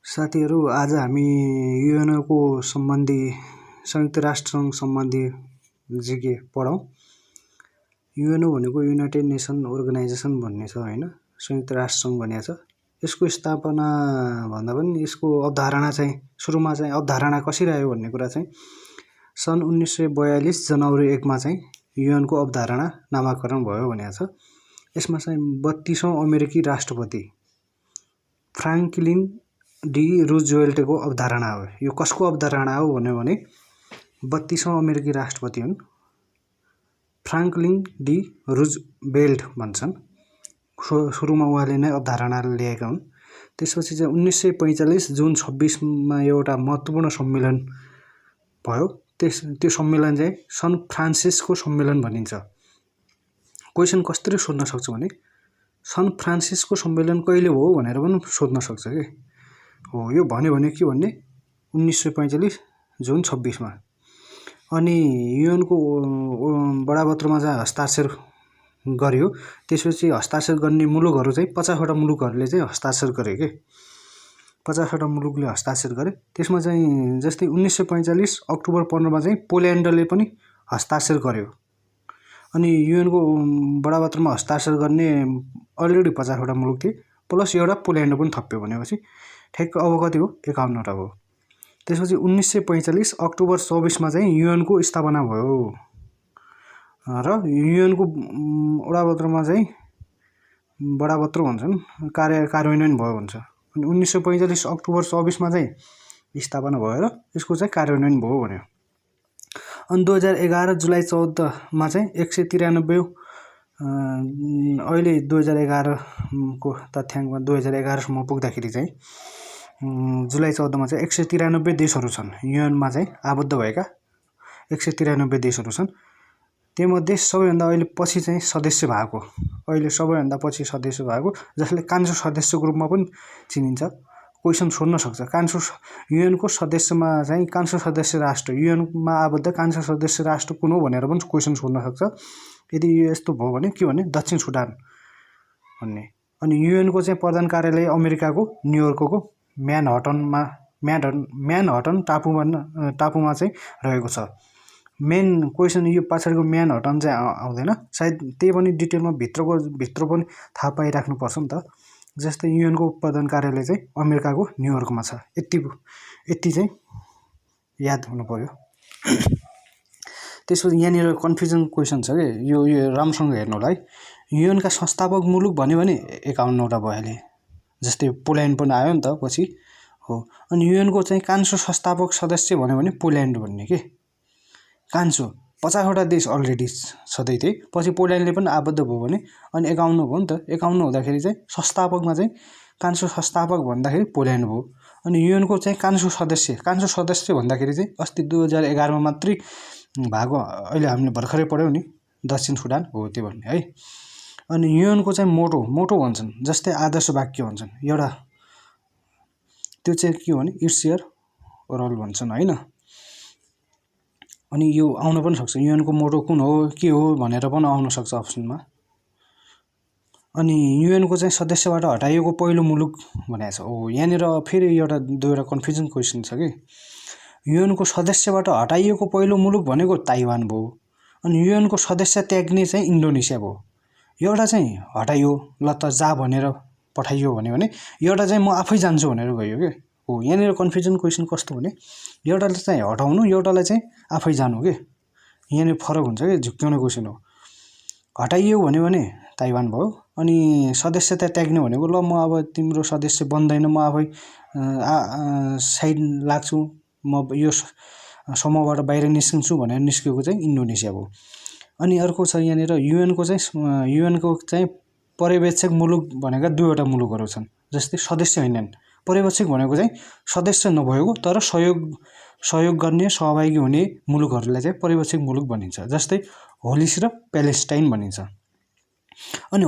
साथीहरू आज हामी युएनओको सम्बन्धी संयुक्त राष्ट्रसँग सम्बन्धी जिके पढौँ। युएनओ भनेको युनाइटेड नेसन अर्गनाइजेसन भन्ने छ हैन, संयुक्त राष्ट्रसँग भनिएको छ। यसको स्थापना भन्दा पनि यसको अवधारणा चाहिँ सुरुमा चाहिँ अवधारणा कसरी आयो भन्ने कुरा चाहिँ सन् 1942 जनवरी 1 मा चाहिँ युएनको अवधारणा नामाकरण भयो भनेको छ। यसमा चाहिँ 32औं अमेरिकी राष्ट्रपति फ्राङ्कलिन डी रुजवेल्टको अवधारणा हो। यो कसको अवधारणा हो भन्यो भने 32औं अमेरिकी राष्ट्रपति हुन्, फ्राङ्कलिन डी रुजवेल्ट भन्छन्। सुरुमा उहाँले नै अवधारणा ल्याएका हुन्। त्यसपछि चाहिँ 1945 जुन 26 मा एउटा महत्त्वपूर्ण सम्मेलन भयो। त्यो सम्मेलन चाहिँ सन फ्रान्सिस्को सम्मेलन भनिन्छ। क्वेशन कसरी सोध्न सक्छ भने सन फ्रान्सिस्को सम्मेलन कहिले हो भनेर पनि सोध्न सक्छ के हो। यो भन्यो भने के भन्ने 1945 जुन 26 मा। अनि युएनको बडापत्रमा चाहिँ हस्ताक्षर गर्यो। त्यसपछि हस्ताक्षर गर्ने मुलुकहरू चाहिँ 50 वटा मुलुकहरूले चाहिँ हस्ताक्षर गरे के 50 वटा मुलुकले हस्ताक्षर गरे। त्यसमा चाहिँ जस्तै 1945 अक्टोबर 15 मा चाहिँ पोल्यान्डले पनि हस्ताक्षर गर्यो। अनि युएनको बडापत्रमा हस्ताक्षर गर्ने अलरेडी 50 वटा मुलुक थिए, प्लस एउटा पोल्यान्ड पनि थप्यो भनेपछि ठ्याक्क अब कति हो 51 वटा हो। त्यसपछि 1945 अक्टोबर 24 मा चाहिँ युएनको स्थापना भयो र युएनको बडापत्रमा चाहिँ बडापत्र भन्छन् कार्यान्वयन भयो भन्छ। अनि 1945 अक्टोबर 24 मा चाहिँ स्थापना भयो र यसको चाहिँ कार्यान्वयन भयो भन्यो। अनि 2011 जुलाई 14 मा चाहिँ 193 अहिले 2011 को तथ्याङ्कमा 2011 सम्म पुग्दाखेरि चाहिँ जुलाई 14 मा चाहिँ 193 देशहरू छन्। युएनमा चाहिँ आबद्ध भएका 193 देशहरू छन्। त्योमध्ये सबैभन्दा अहिले पछि चाहिँ सदस्य भएको, अहिले सबैभन्दा पछि सदस्य भएको, जसले कान्छो सदस्यको रूपमा पनि चिनिन्छ। क्वेसन सोध्न सक्छ कान्छो युएनको सदस्यमा चाहिँ कान्छो सदस्य राष्ट्र, युएनमा आबद्ध कान्छो सदस्य राष्ट्र कुन हो भनेर पनि क्वेसन सोध्न सक्छ। यदि यस्तो भयो भने के भन्ने दक्षिण सुडान भन्ने। अनि युएनको चाहिँ प्रधान कार्यालय अमेरिकाको न्युयोर्कको म्यानहट्टन टापुमा चाहिँ रहेको छ। मेन क्वेसन यो पछाडिको म्यानहट्टन चाहिँ आउँदैन, सायद त्यही पनि डिटेलमा भित्र पनि थाहा पाइराख्नुपर्छ नि त। जस्तै युएनको प्रधान कार्यालय चाहिँ अमेरिकाको न्युयोर्कमा छ। यति चाहिँ याद हुनु पर्यो। त्यसपछि यहाँनिर कन्फ्युजन क्वेसन छ कि यो राम्रोसँग हेर्नु होला है। युएनका संस्थापक मुलुक भन्यो भने 51 वटा भइहाल्यो। जस्तै पोल्यान्ड पनि आयो नि त पछि हो। अनि युएनको चाहिँ कान्छो संस्थापक सदस्य भन्यो भने पोल्यान्ड भन्ने के कान्छो 50 वटा देश अलरेडी छँदै थिए, पछि पोल्यान्डले पनि आबद्ध भयो भने अनि 51 भयो नि त। 51 हुँदाखेरि चाहिँ संस्थापकमा चाहिँ कान्छो संस्थापक भन्दाखेरि पोल्यान्ड भयो। अनि युएनको चाहिँ कान्छो सदस्य भन्दाखेरि चाहिँ अस्ति 2011 मा मात्रै भएको, अहिले हामीले भर्खरै पढ्यौँ नि दक्षिण सुडान हो त्यो भन्ने है। अनि युएनको चाहिँ मोटो भन्छन्, जस्तै आदर्श वाक्य भन्छन् एउटा, त्यो चाहिँ के हो भने इट्स योर ओरल भन्छन् हैन। अनि यो आउन पनि सक्छ युएनको मोटो कुन हो के हो भनेर पनि आउन सक्छ अप्सनमा। अनि युएनको चाहिँ सदस्यबाट हटाइएको पहिलो मुलुक भनेको छ। हो यहाँनिर फेरि एउटा दुईवटा कन्फ्युजन क्वेसन छ कि युएनको सदस्यबाट हटाइएको पहिलो मुलुक भनेको ताइवान भयो। अनि युएनको सदस्य त्याग्ने चाहिँ इन्डोनेसिया भयो। एउटा चाहिँ हटाइयो ल त जा भनेर पठाइयो भने एउटा चाहिँ म आफै जान्छु भनेर गयो के हो। यहाँनिर कन्फ्युजन क्वेसन कस्तो भने एउटालाई चाहिँ हटाउनु, एउटालाई चाहिँ आफै जानु के। यहाँनिर फरक हुन्छ कि झुक्क्याउने क्वेसन हो। हटाइयो भन्यो भने ताइवान भयो। अनि सदस्यता त्याग्ने भनेको ल म अब तिम्रो सदस्य बन्दैन, म आफै साइड लाग्छु, म यो समूहबाट बाहिर निस्किन्छु भनेर निस्केको चाहिँ इन्डोनेसिया भयो। अनि अर्को छ यहाँनिर युएनको चाहिँ पर्यवेक्षक मुलुक भनेका दुईवटा मुलुकहरू छन्। जस्तै सदस्य होइनन्, पर्यवेक्षक भनेको चाहिँ सदस्य नभएको तर सहयोग गर्ने सहभागी हुने मुलुकहरूलाई चाहिँ पर्यवेक्षक मुलुक भनिन्छ। जस्तै होलिसी र प्यालेस्टाइन भनिन्छ। अनि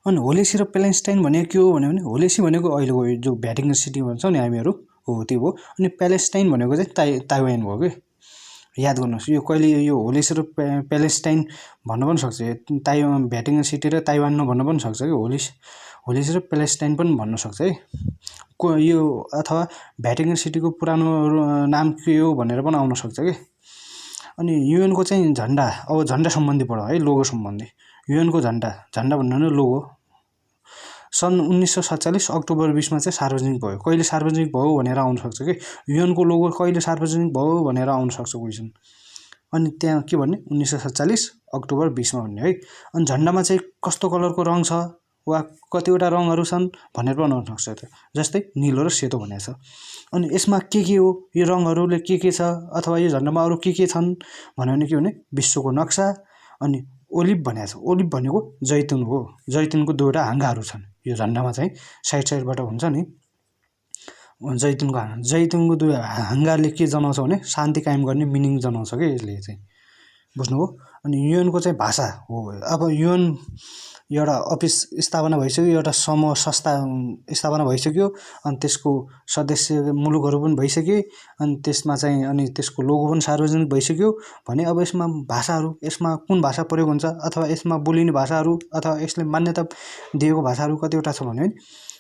होलिसी र प्यालेस्टाइन भनेको के हो भने होलिसी भनेको अहिलेको जो भ्याटिकन सिटी भन्छौँ नि हामीहरू हो त्यो हो। अनि प्यालेस्टाइन भनेको चाहिँ ताइवान भयो कि याद गर्नुहोस्। यो कहिले यो होलिसी र प्यालेस्टाइन भन्न पनि सक्छ, भ्याटिकन सिटी र ताइवान नभन्न पनि सक्छ कि होली र प्यालेस्टाइन पनि भन्न सक्छ है। यो अथवा भ्याटिकन सिटीको पुरानो नाम के हो भनेर पनि आउन सक्छ कि। अनि युएनको चाहिँ झन्डा, अब झन्डा सम्बन्धी पढौँ है, लोगो सम्बन्धी। युएनको झन्डा भन्नु नै लोगो सन् 1947 अक्टोबर 20मा चाहिँ सार्वजनिक भयो। कहिले सार्वजनिक भयो भनेर आउन सक्छ कि। युएनको लोगो कहिले सार्वजनिक भयो भनेर आउन सक्छ क्वेसन। अनि त्यहाँ के भन्ने 1947 अक्टोबर 20मा भन्ने है। अनि झन्डामा चाहिँ कस्तो कलरको रङ छ वा कतिवटा रङहरू छन् भनेर पनि आउन सक्छ। जस्तै निलो र सेतो भनेको छ। अनि यसमा के हो, यो रङहरूले के छ अथवा यो झन्डामा अरू के छन् भन्यो भने के भने विश्वको नक्सा। अनि ओलिभ भनेको छ। ओलिभ भनेको जैतुन हो। जैतुनको दुईवटा हाँगाहरू छन् यो झन्डामा चाहिँ, साइडबाट हुन्छ नि जैतुनको दुई हाँगाले के जनाउँछ भने शान्ति कायम गर्ने मिनिङ जनाउँछ कि यसले चाहिँ, बुझ्नुभयो। अनि युएनको चाहिँ भाषा हो। अब युएन एउटा अफिस स्थापना भइसक्यो, एउटा समूह संस्था स्थापना भइसक्यो। अनि त्यसको सदस्य मुलुकहरू पनि भइसके। अनि त्यसमा चाहिँ अनि त्यसको लोगो पनि सार्वजनिक भइसक्यो भने अब यसमा भाषाहरू, यसमा कुन भाषा प्रयोग हुन्छ अथवा यसमा बोलिने भाषाहरू अथवा यसले मान्यता दिएको भाषाहरू कतिवटा छ भने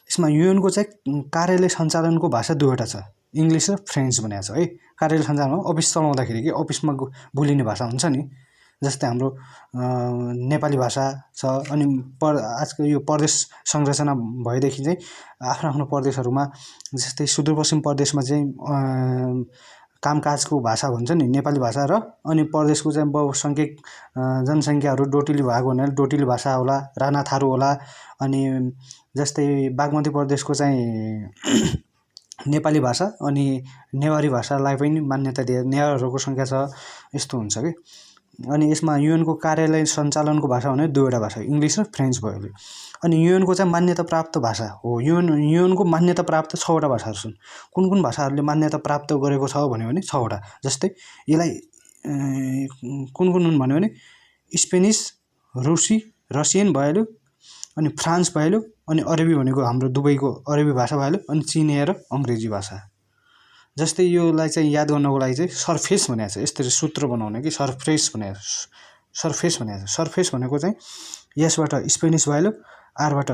यसमा युएनको चाहिँ कार्यालय सञ्चालनको भाषा दुईवटा छ, इङ्ग्लिस र फ्रेन्च भनेको छ है। कार्यालय सञ्चालन अफिस चलाउँदाखेरि कि अफिसमा बोलिने भाषा हुन्छ नि, जस्तै हाम्रो नेपाली भाषा छ। अनि आजकल यो प्रदेश संरचना भएदेखि चाहिँ आफ्नो आफ्नो प्रदेशहरूमा, जस्तै सुदूरपश्चिम प्रदेशमा चाहिँ कामकाजको भाषा हुन्छ नि नेपाली भाषा र अनि प्रदेशको चाहिँ बहुसङ्ख्यक जनसङ्ख्याहरू डोटिली भएको हुनाले डोटिली भाषा होला, राणा थारू होला। अनि जस्तै बागमती प्रदेशको चाहिँ नेपाली भाषा अनि नेवारी भाषालाई पनि मान्यता दिए, नेवारहरूको सङ्ख्या छ, यस्तो हुन्छ कि। अनि यसमा युएनको कार्यालय सञ्चालनको भाषा भने दुईवटा भाषा, इङ्ग्लिस र फ्रेन्च भयो। अनि युएनको चाहिँ मान्यता प्राप्त भाषा हो। युएनको मान्यता प्राप्त 6वटा भाषाहरू छन्। कुन भाषाहरूले मान्यता प्राप्त गरेको छ भन्यो भने 6वटा। जस्तै यसलाई कुन हुन् भन्यो भने स्पेनिस, रुसी, रसियन भइहाल्यो, अनि फ्रान्स भइहाल्यो, अनि अरबी भनेको हाम्रो दुबईको अरबी भाषा भइहाल्यो, अनि चिनिया र अङ्ग्रेजी भाषा। जस्तै योलाई चाहिँ याद गर्नको लागि चाहिँ सर्फेस भनेको छ, यसरी सूत्र बनाउने कि सर्फेस भनेको छ। सर्फेस भनेको चाहिँ यसबाट स्पेनिस भइहाल्यो, आरबाट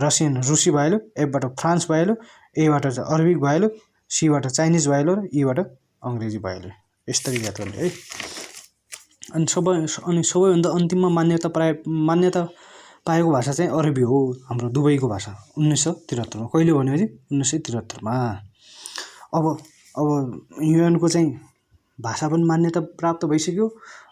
रसियन रुसी भइहाल्यो, एबाट फ्रान्स भइहाल्यो, एबाट चाहिँ अरबिक भइहाल्यो, सीबाट चाइनिज भइहाल्यो र ईबाट अङ्ग्रेजी भइहाल्यो। यसरी याद गर्ने है। अनि सबैभन्दा अन्तिममा मान्यता पाएको भाषा चाहिँ अरबी हो, हाम्रो दुबईको भाषा 1973मा। कहिले भन्यो भने 1973मा। अब युएनको चाहिँ भाषा पनि मान्यता प्राप्त भइसक्यो,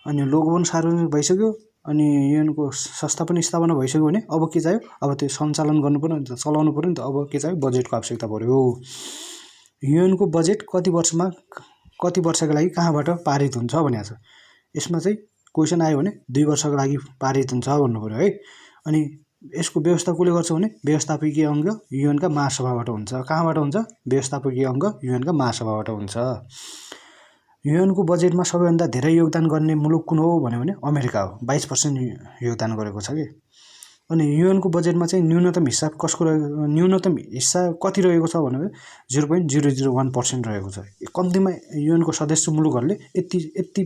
अनि लोगो पनि सार्वजनिक भइसक्यो, अनि युएनको संस्था पनि स्थापना भइसक्यो भने अब के चाहियो, अब त्यो सञ्चालन गर्नु पर्यो नि त, चलाउनु पर्यो नि त। अब के चाहियो, बजेटको आवश्यकता पर्यो। युएनको बजेट कति वर्षका लागि कहाँबाट पारित हुन्छ भनेको छ। यसमा चाहिँ क्वेसन आयो भने 2 वर्षको लागि पारित हुन्छ भन्नु पर्यो है। अनि यसको व्यवस्था कसले गर्छ भने व्यवस्थापकीय अङ्ग युएनका महासभाबाट हुन्छ। कहाँबाट हुन्छ, व्यवस्थापकीय अङ्ग युएनका महासभाबाट हुन्छ। युएनको बजेटमा सबैभन्दा धेरै योगदान गर्ने मुलुक कुन हो भन्यो भने अमेरिका हो, 22% योगदान गरेको छ कि। अनि युएनको बजेटमा चाहिँ न्यूनतम हिस्सा कति रहेको छ भने 0.001% रहेको छ। कम्तीमा युएनको सदस्य मुलुकहरूले यति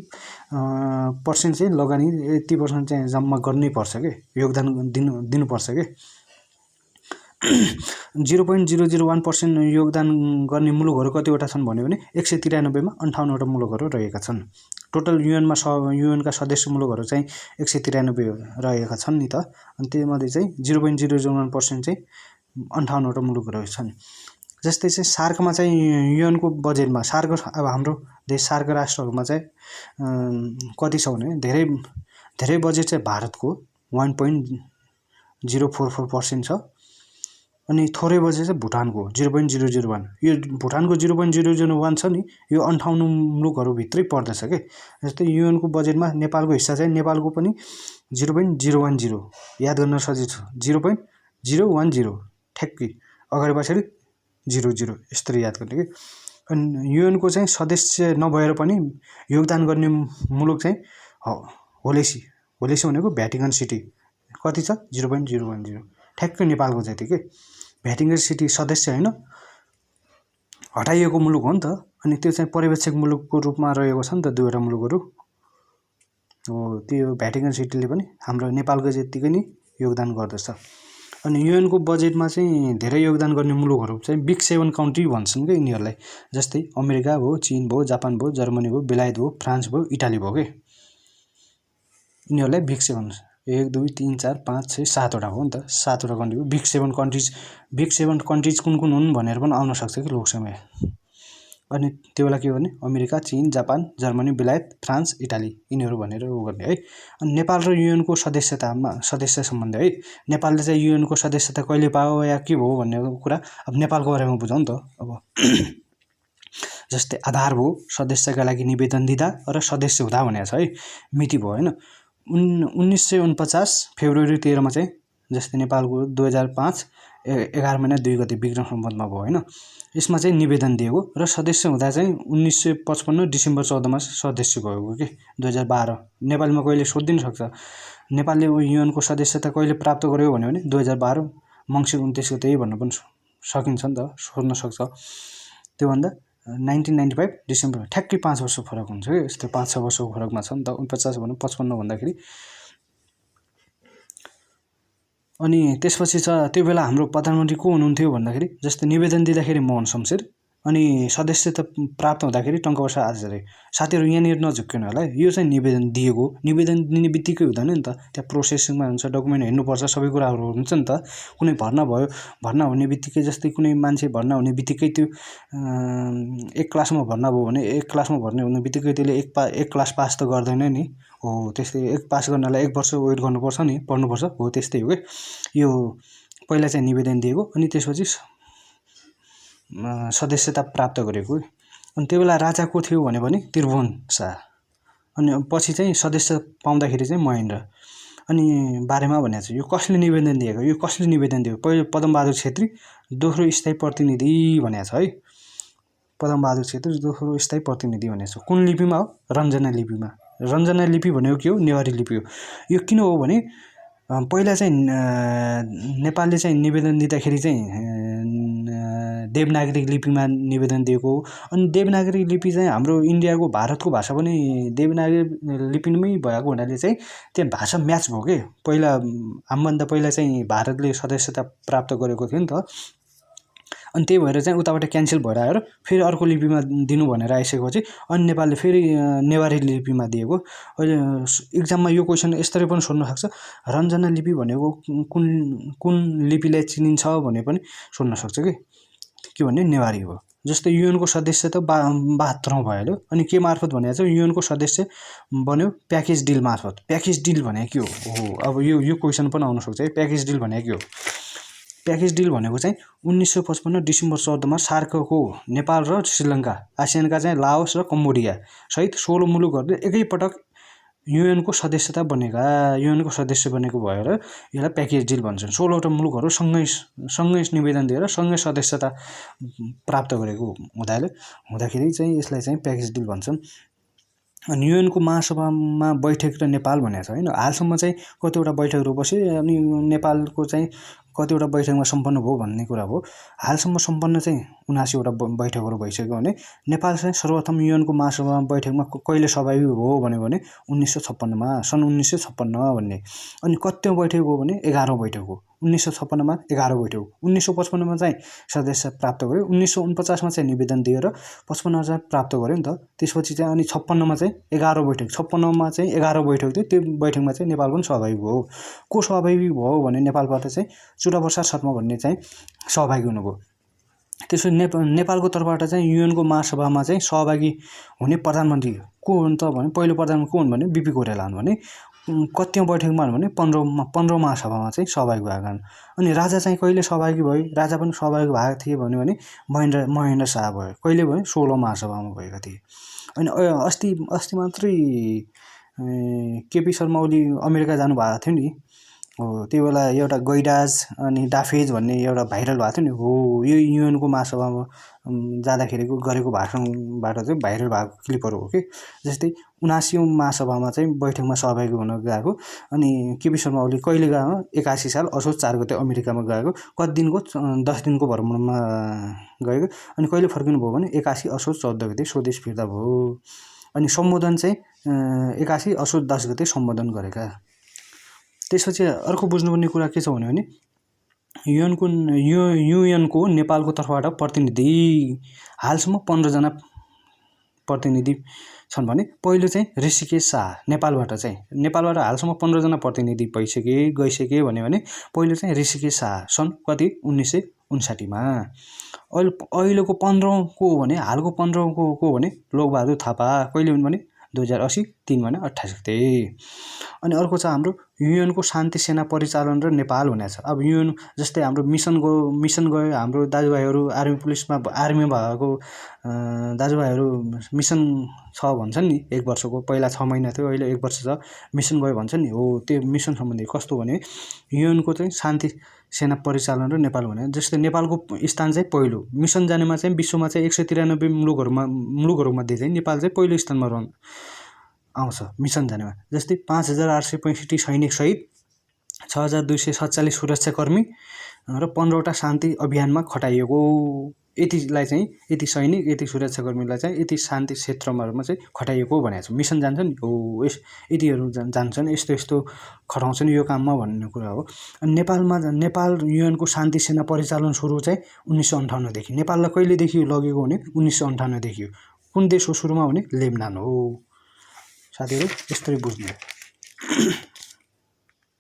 पर्सेन्ट चाहिँ लगानी, 80% चाहिँ जम्मा गर्नै पर्छ कि, योगदान दिनुपर्छ कि। 0.001% योगदान गर्ने मुलुकहरू कतिवटा छन् भन्यो भने 193मा 58वटा मुलुकहरू रहेका छन्। टोटल युएनका सदस्य मुलुकहरू चाहिँ 193 रहेका छन् नि त। अनि त्योमध्ये चाहिँ 0.001% चाहिँ 58वटा मुलुकहरू छन्। जस्तै चाहिँ सार्कमा चाहिँ युएनको बजेटमा अब हाम्रो देश सार्क राष्ट्रहरूमा चाहिँ कति छ भने धेरै बजेट चाहिँ भारतको 1.044% छ। अनि थोरै बजेट चाहिँ भुटानको 0.001। यो भुटानको 0.001 छ नि, यो 58 मुलुकहरूभित्रै पर्दछ कि। जस्तै युएनको बजेटमा नेपालको हिस्सा चाहिँ नेपालको पनि 0.010, याद गर्न सजिलो छ, 0.010 ठ्याक्कै अगाडि पछाडि 00 यस्तरी याद गर्ने कि। अनि युएनको चाहिँ सदस्य नभएर पनि योगदान गर्ने मुलुक चाहिँ होलेसी भनेको भ्याटिकन सिटी कति छ 0.010, ठ्याक्कै नेपालको जति के। भ्याटिकन सिटी सदस्य होइन, हटाइएको मुलुक हो नि त। अनि त्यो चाहिँ पर्यवेक्षक मुलुकको रूपमा रहेको छ नि त, 2वटा मुलुकहरू हो। त्यो भ्याटिकन सिटीले पनि हाम्रो नेपालको जतिकै नै योगदान गर्दछ। अनि युएनको बजेटमा चाहिँ धेरै योगदान गर्ने मुलुकहरू चाहिँ बिग 7 कन्ट्री भन्छन् क्या यिनीहरूलाई। जस्तै अमेरिका भयो, चीन भयो, जापान भयो, जर्मनी भयो, बेलायत भयो, फ्रान्स भयो, इटाली भयो के। यिनीहरूलाई बिग 7 1 2 3 4 5 6 7वटा हो नि त, 7वटा कन्ट्री हो बिग 7 कन्ट्रिज। बिग 7 कन्ट्रिज कुन कुन हुन् भनेर पनि आउन सक्छ कि लोकसभा। अनि त्यो बेला के गर्ने, अमेरिका, चीन, जापान, जर्मनी, बेलायत, फ्रान्स, इटाली यिनीहरू भनेर उ गर्ने है। अनि नेपाल र युएनको सदस्य सम्बन्ध है। नेपालले चाहिँ युएनको सदस्यता कहिले पायो या के भयो भन्ने कुरा अब नेपालको बारेमा बुझौँ नि त। अब जस्तै आधार भयो, सदस्यका लागि निवेदन दिँदा र सदस्य हुँदा भनेको छ है, मिति भयो होइन। 1949 फेब्रुअरी 13 चाहिँ जस्तै नेपालको 2005 11 महिना 2 गते विक्रम सम्वतमा भयो होइन। यसमा चाहिँ निवेदन दिएको र सदस्य हुँदा चाहिँ 1955 डिसेम्बर 14 सदस्य भएको के 2012। नेपालमा कहिले सोधिदिन सक्छ नेपालले युएनको सदस्यता कहिले प्राप्त गर्यो भन्यो भने 2012 मङ्सिर 29 गते भन्नु पनि सकिन्छ नि त, सोध्न सक्छ। त्योभन्दा 1995 डिसेम्बर ठ्याक्कै 5 वर्ष फरक हुन्छ कि, यस्तो 5-6 वर्षको फरकमा छ नि त। 49 भन्नु 55 भन्दाखेरि। अनि त्यसपछि छ त्यो बेला हाम्रो प्रधानमन्त्री को हुनुहुन्थ्यो भन्दाखेरि जस्तै निवेदन दिँदाखेरि मोहन शमशेर, अनि सदस्यता प्राप्त हुँदाखेरि टङ्कबहादुर आचार्य। साथीहरू यहाँनिर नझुक्किनु होला है, यो चाहिँ निवेदन दिएको, निवेदन दिने बित्तिकै हुँदैन नि त, त्यहाँ प्रोसेसिङमा हुन्छ, डकुमेन्ट हेर्नुपर्छ, सबै कुराहरू हुन्छ नि त। कुनै भर्ना भयो, भर्ना हुने बित्तिकै जस्तै कुनै मान्छे भर्ना हुने बित्तिकै त्यो 1 क्लासमा भर्ना भयो भने 1 क्लासमा भर्ने हुने बित्तिकै त्यसले 1 क्लास पास त गर्दैन नि हो। त्यस्तै 1 पास गर्नलाई 1 वर्ष वेट गर्नुपर्छ नि, पढ्नुपर्छ हो, त्यस्तै हो कि। यो पहिला चाहिँ निवेदन दिएको अनि त्यसपछि सदस्यता प्राप्त गरेको। अनि त्यो बेला राजा को थियो भने त्रिभुवन शाह। अनि पछि चाहिँ सदस्य पाउँदाखेरि चाहिँ महेन्द्र। अनि बारेमा भनेको छ यो कसले निवेदन दिएको, यो कसले निवेदन दिएको, पहिलो पदमबहादुर छेत्री, दोस्रो स्थायी प्रतिनिधि भनेको छ है। पदमबहादुर छेत्री दोस्रो स्थायी प्रतिनिधि भनेको छ। कुन लिपिमा हो, रञ्जना लिपिमा। रञ्जना लिपि भनेको के हो, नेवारी लिपि हो। यो किन हो भने पहिला चाहिँ नेपालले चाहिँ निवेदन दिँदाखेरि चाहिँ देवनागरी लिपिमा निवेदन दिएको। अनि देवनागरी लिपि चाहिँ हाम्रो इन्डियाको भारतको भाषा पनि देवनागरी लिपिमै भएको हुनाले चाहिँ त्यहाँ भाषा म्याच भयो के। पहिला हामीभन्दा पहिला चाहिँ भारतले सदस्यता प्राप्त गरेको थियो नि त। अनि त्यही भएर चाहिँ उताबाट क्यान्सल भएर आएर फेरि अर्को लिपिमा दिनु भनेर आइसकेपछि अनि नेपालले फेरि नेवारी लिपिमा दिएको। अहिले इक्जाममा यो क्वेसन यसरी पनि सोध्न सक्छ, रञ्जना लिपि भनेको कुन लिपिलाई चिनिन्छ भने पनि सोध्न सक्छ के भन्ने नेवारी हो। जस्तै युएनको सदस्य त 72औं भइहाल्यो। अनि के मार्फत भनेको छ, युएनको सदस्य बन्यो प्याकेज डिल मार्फत। प्याकेज डिल भनेको के हो, अब यो क्वेसन पनि आउन सक्छ है। प्याकेज डिल भनेको के हो, प्याकेज डिल भनेको चाहिँ 1955 डिसेम्बर 14 सार्कको नेपाल र श्रीलङ्का, आसियानका चाहिँ लाओस र कम्बोडिया सहित 16 मुलुकहरूले एकैपटक युएनको सदस्यता बनेका, युएनको सदस्य बनेको भएर यसलाई प्याकेज डिल भन्छन्। 16वटा मुलुकहरू सँगै निवेदन दिएर सँगै सदस्यता प्राप्त गरेको हुँदाखेरि चाहिँ यसलाई चाहिँ प्याकेज डिल भन्छन्। अनि युएनको महासभामा बैठक र नेपाल भनेको छ होइन। हालसम्म चाहिँ कतिवटा बैठकहरू बस्यो अनि नेपालको चाहिँ कतिवटा बैठकमा सम्पन्न भयो भन्ने कुरा हो। हालसम्म सम्पन्न चाहिँ 79वटा बैठकहरू भइसक्यो भने नेपाल चाहिँ सर्वप्रथम युएनको महासभामा बैठकमा कहिले सहभागी हो भने 1956मा, सन् 1956 भन्ने। अनि कति बैठक हो भने 11औं बैठक हो। 1956मा 11औं बैठक हो। 1955मा चाहिँ सदस्य प्राप्त गर्यो। 1949मा चाहिँ निवेदन दिएर 55मा चाहिँ प्राप्त गर्यो नि त। त्यसपछि चाहिँ अनि 56मा चाहिँ 11औं बैठक, 56मा चाहिँ 11औं बैठक थियो। त्यो बैठकमा चाहिँ नेपाल पनि सहभागी भयो। को सहभागी भयो भने नेपालबाट चाहिँ चुडाप्रसाद शर्मा भन्ने चाहिँ सहभागी हुनुभयो। त्यसपछि नेपालको तर्फबाट चाहिँ युएनको महासभामा चाहिँ सहभागी हुने प्रधानमन्त्री को हुन् त भने पहिलो प्रधानमन्त्री को हुन् भने बिपी कोइराला हुन् भने कतिौं बैठकमा भने 15औं महासभामा चाहिँ सहभागी भएका हुन्। अनि राजा चाहिँ कहिले सहभागी भए, राजा पनि सहभागी भएको थिए भने महेन्द्र शाह भयो। कहिले भने 16औं महासभामा भएका थिए। अनि अस्ति मात्रै केपी शर्मा ओली अमेरिका जानुभएको थियो नि हो। त्यो बेला एउटा गैडाज अनि डाफेज भन्ने एउटा भाइरल भएको थियो नि हो। यो युएनको महासभामा जाँदाखेरिको गरेको भाषणबाट चाहिँ भाइरल भएको क्लिपहरू हो कि। जस्तै 79औं महासभामा चाहिँ बैठकमा सहभागी हुन गएको। अनि केपी शर्मा ओली कहिले गएको, 81 साल असोज 4 गते अमेरिकामा गएको। कति दिनको, 10 दिनको भ्रमणमा गएको। अनि कहिले फर्किनु भयो भने 81 असोज 14 गते स्वदेश फिर्ता भयो। अनि सम्बोधन चाहिँ 81 असोज 10 गते सम्बोधन गरेका। त्यसपछि अर्को बुझ्नुपर्ने कुरा के छ भने युएनको नेपालको तर्फबाट प्रतिनिधि हालसम्म 15 जना प्रतिनिधि छन् भने पहिलो चाहिँ ऋषिकेश शाह नेपालबाट हालसम्म 15 जना प्रतिनिधि गइसके भने पहिलो चाहिँ ऋषिकेश शाह सन् कति 1959 मा। अहिलेको 15 को भने हालको 15 को भने लोकबहादुर थापा कहिले हुन् भने 2080 3 महिना 28 गते। अनि अर्को छ हाम्रो युएनको शान्ति सेना परिचालन र नेपाल भनेको छ। अब युएन जस्तै हाम्रो मिसन गयो हाम्रो दाजुभाइहरू आर्मी भएको दाजुभाइहरू मिसन छ भन्छन् नि, 1 वर्षको, पहिला 6 महिना थियो अहिले 1 वर्ष छ मिसन गयो भन्छन् नि, हो त्यो मिसन सम्बन्धी कस्तो भने युएनको चाहिँ शान्ति सेना परिचालन र नेपाल भने जस्तै नेपालको स्थान चाहिँ पहिलो, मिसन जानेमा चाहिँ विश्वमा चाहिँ 193 मुलुकहरूमध्ये चाहिँ नेपाल चाहिँ पहिलो स्थानमा आउँछ मिसन जानेमा। जस्तै 5865 सैनिक सहित 6247 सुरक्षाकर्मी र 15वटा शान्ति अभियानमा खटाइएको, यति सैनिक यति सुरक्षाकर्मीलाई चाहिँ यति शान्ति क्षेत्रमा चाहिँ खटाइएको भनेको छ। मिसन जान्छन् नि, हो यतिहरू जान्छन्, यस्तो खटाउँछन् यो काममा भन्ने कुरा हो। नेपाल युएनको शान्ति सेना परिचालन सुरु चाहिँ 1958 देखि। नेपाललाई कहिलेदेखि लगेको भने 1958 देखि। कुन देश हो सुरुमा भने लेबनान हो। साथीहरू यस्तरी बुझ्नु।